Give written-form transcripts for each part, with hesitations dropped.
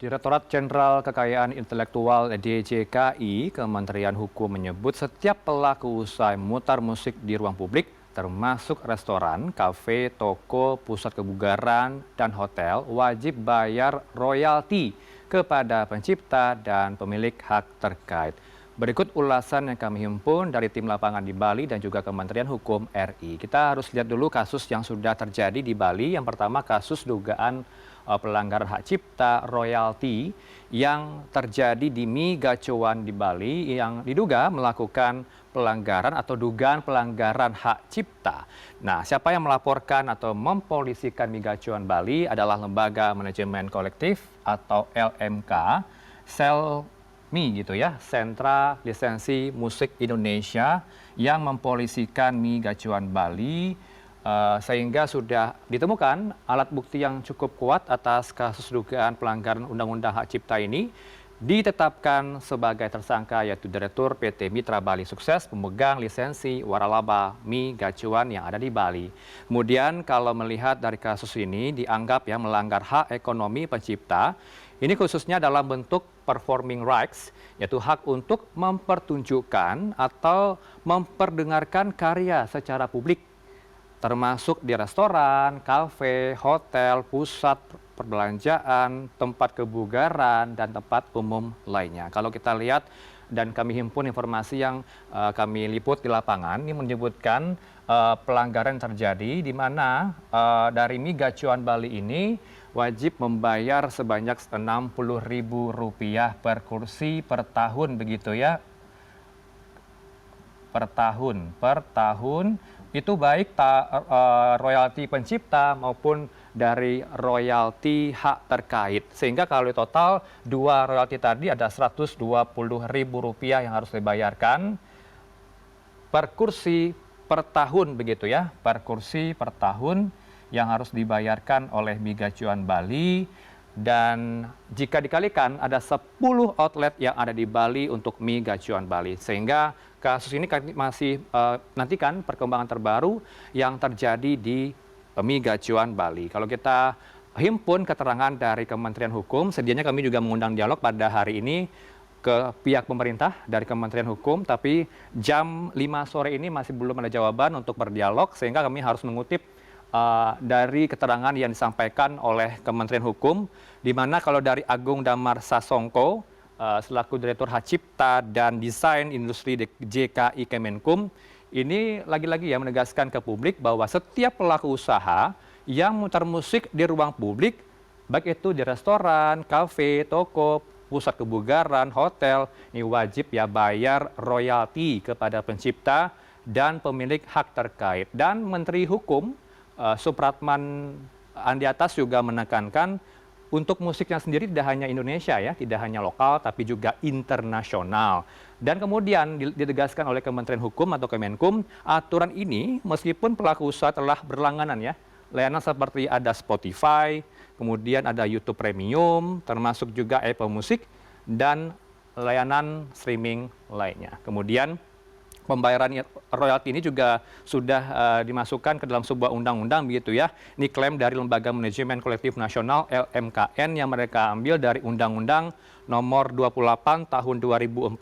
Direktorat Jenderal Kekayaan Intelektual DJKI, Kementerian Hukum menyebut setiap pelaku usaha memutar musik di ruang publik, termasuk restoran, kafe, toko, pusat kebugaran, dan hotel, wajib bayar royalti kepada pencipta dan pemilik hak terkait. Berikut ulasan yang kami himpun dari tim lapangan di Bali dan juga Kementerian Hukum RI. Kita harus lihat dulu kasus yang sudah terjadi di Bali. Yang pertama kasus dugaan pelanggaran hak cipta royalti yang terjadi di Mi Gacuan di Bali yang diduga melakukan pelanggaran atau dugaan pelanggaran hak cipta. Nah, siapa yang melaporkan atau mempolisikan Mi Gacuan Bali adalah Lembaga Manajemen Kolektif atau LMK, Selmi gitu ya, Sentra Lisensi Musik Indonesia yang mempolisikan Mi Gacuan Bali. Sehingga sudah ditemukan alat bukti yang cukup kuat atas kasus dugaan pelanggaran Undang-Undang Hak Cipta ini, ditetapkan sebagai tersangka yaitu Direktur PT Mitra Bali Sukses pemegang lisensi waralaba Mi Gacuan yang ada di Bali. Kemudian kalau melihat dari kasus ini dianggap ya melanggar hak ekonomi pencipta, ini khususnya dalam bentuk performing rights, yaitu hak untuk mempertunjukkan atau memperdengarkan karya secara publik, termasuk di restoran, kafe, hotel, pusat perbelanjaan, tempat kebugaran, dan tempat umum lainnya. Kalau kita lihat dan kami himpun informasi yang kami liput di lapangan, ini menyebutkan pelanggaran terjadi di mana dari Mi Gacuan Bali ini wajib membayar sebanyak Rp60.000 per kursi per tahun begitu ya. Per tahun itu baik royalti pencipta maupun dari royalti hak terkait. Sehingga kalau total dua royalti tadi ada Rp120.000 yang harus dibayarkan per kursi per tahun begitu ya, per kursi per tahun yang harus dibayarkan oleh Mi Gacuan Bali. Dan jika dikalikan ada 10 outlet yang ada di Bali untuk Mi Gacuan Bali. Sehingga kasus ini kami masih nantikan perkembangan terbaru yang terjadi di Mi Gacuan Bali. Kalau kita himpun keterangan dari Kementerian Hukum, sedianya kami juga mengundang dialog pada hari ini ke pihak pemerintah dari Kementerian Hukum, tapi jam 5 sore ini masih belum ada jawaban untuk berdialog, sehingga kami harus mengutip dari keterangan yang disampaikan oleh Kementerian Hukum, di mana kalau dari Agung Damar Sasongko, selaku Direktur Hak Cipta dan Desain Industri JKI Kemenkum, ini lagi-lagi ya menegaskan ke publik bahwa setiap pelaku usaha yang mutar musik di ruang publik, baik itu di restoran, kafe, toko, pusat kebugaran, hotel, ini wajib ya bayar royalti kepada pencipta dan pemilik hak terkait. Dan Menteri Hukum Supratman Andi Atas juga menekankan untuk musiknya sendiri tidak hanya Indonesia ya, tidak hanya lokal tapi juga internasional. Dan kemudian ditegaskan oleh Kementerian Hukum atau Kemenkum, aturan ini meskipun pelaku usaha telah berlangganan ya, layanan seperti ada Spotify, kemudian ada YouTube Premium, termasuk juga Apple Music dan layanan streaming lainnya. Kemudian pembayaran royalti ini juga sudah dimasukkan ke dalam sebuah undang-undang begitu ya. Ini klaim dari Lembaga Manajemen Kolektif Nasional LMKN yang mereka ambil dari Undang-Undang Nomor 28 Tahun 2014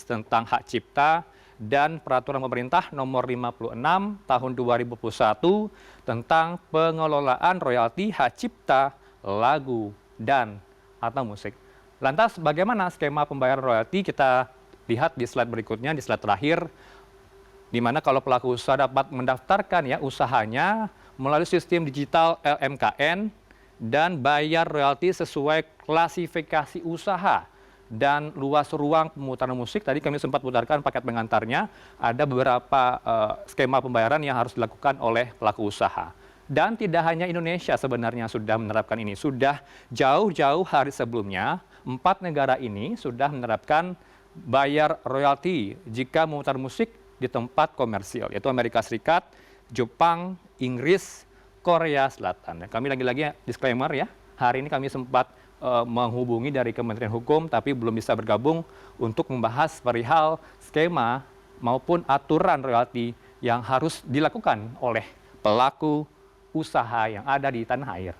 tentang Hak Cipta dan Peraturan Pemerintah Nomor 56 Tahun 2021 tentang pengelolaan royalti hak cipta, lagu, dan atau musik. Lantas bagaimana skema pembayaran royalti? Kita lihat di slide berikutnya, di slide terakhir, di mana kalau pelaku usaha dapat mendaftarkan ya usahanya melalui sistem digital LMKN dan bayar royalti sesuai klasifikasi usaha dan luas ruang pemutaran musik. Tadi kami sempat putarkan paket pengantarnya, ada beberapa skema pembayaran yang harus dilakukan oleh pelaku usaha. Dan tidak hanya Indonesia sebenarnya sudah menerapkan ini, sudah jauh-jauh hari sebelumnya 4 negara ini sudah menerapkan bayar royalti jika memutar musik di tempat komersil, yaitu Amerika Serikat, Jepang, Inggris, Korea Selatan. Kami lagi-lagi disclaimer ya, hari ini kami sempat menghubungi dari Kementerian Hukum, tapi belum bisa bergabung untuk membahas perihal skema maupun aturan royalti yang harus dilakukan oleh pelaku usaha yang ada di tanah air.